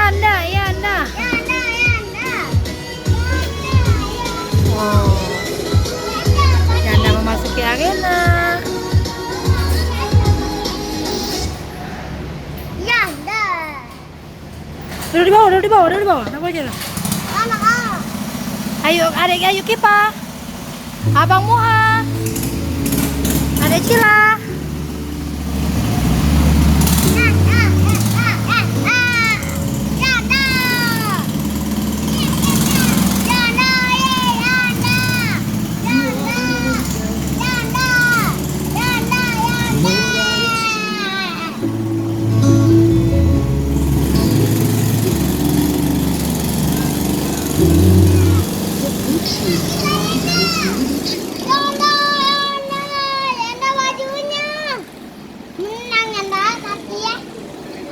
Yanda, Yanda. Oh, Yanda memasuki arena. Duduk di bawah, duduk di bawah, duduk di bawah. Apa aja lah. Ayo, adik, ayo Kipa. Abang Muha. Adek Cila.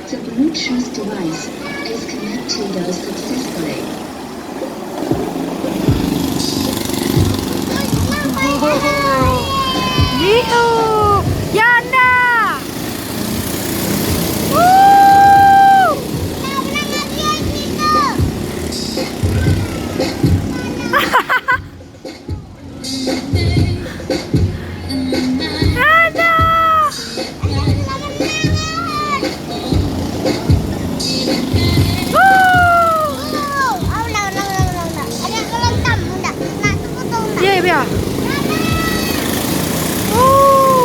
The Bluetooth device is connected successfully. Gitu, Yanda. Ya.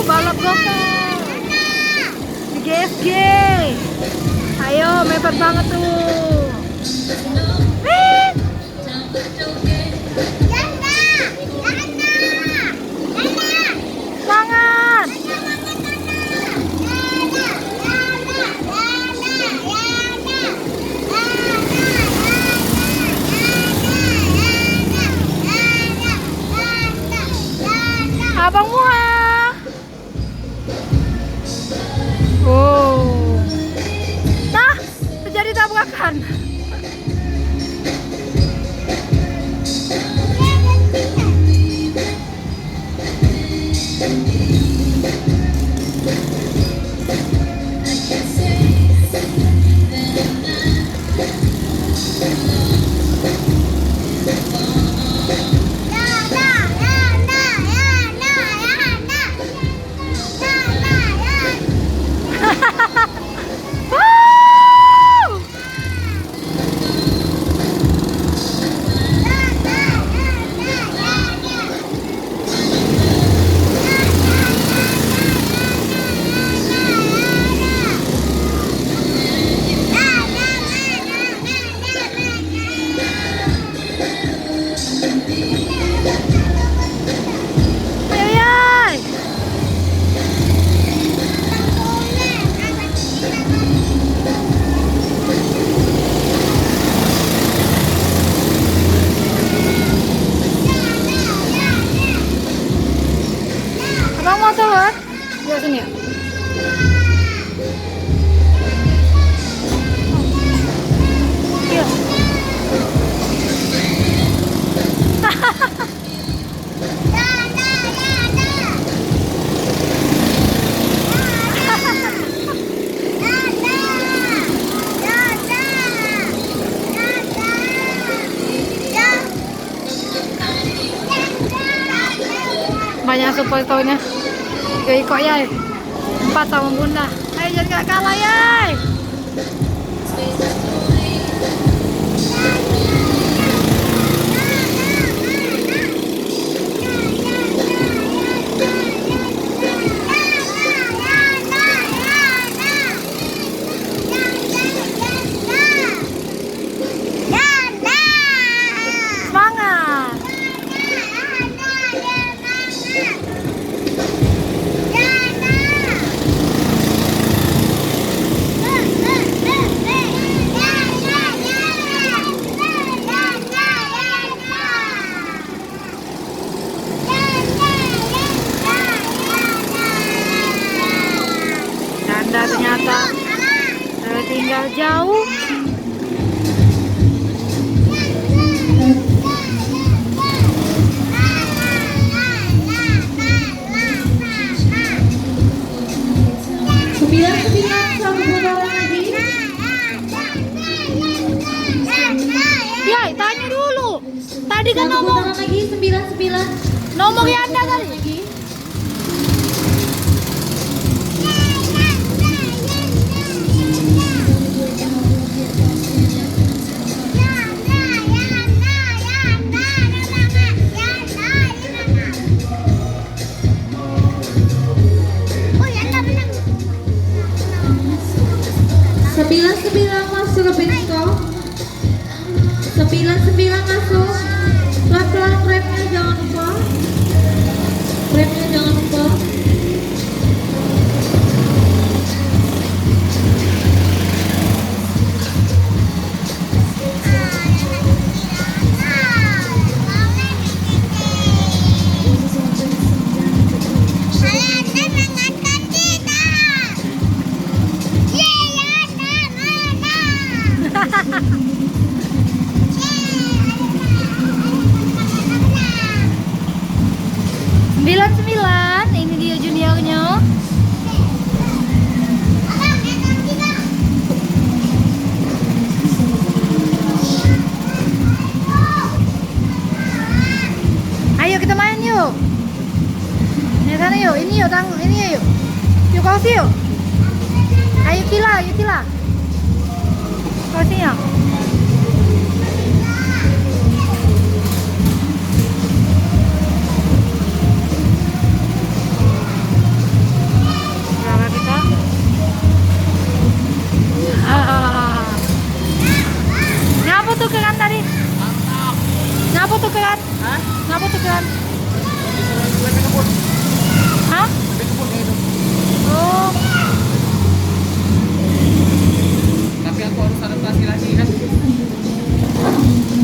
Balap gokar di GFG. Ayo, mepet banget tuh. Semangat. Abang Muha. Oh. Nah, terjadi tabrakan. Abang mau turun? Di sini ya. Iya. Banyak supporternya. Gak ikut ya. 4 sama Bunda. Ayo jangan gak kalah ya. Semangat. tadi kan Satu ngomong putaran lagi 99. nomor yang Anda tadi. Lagi. Sembilan masuk ke pintu. 99 masuk. Pelan-pelan remnya jangan lupa. Remnya jangan lupa. Sembilan, ini dia juniornya. Ayo kita main yuk. Ini sana yuk, ini yuk, ini yuk. Yuk kau yuk. Ayo Tila. Kau yuk. Berapa kita? Ngapa tukeran tadi? Ngapa tukeran? Ngapa tukeran? Hah? Oh. Tapi aku harus adaptasi lagi kan.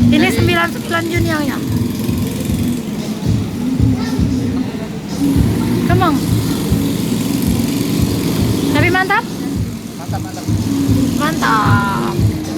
Ini 99 juniornya. Come on. Tapi mantap? Mantap. Mantap.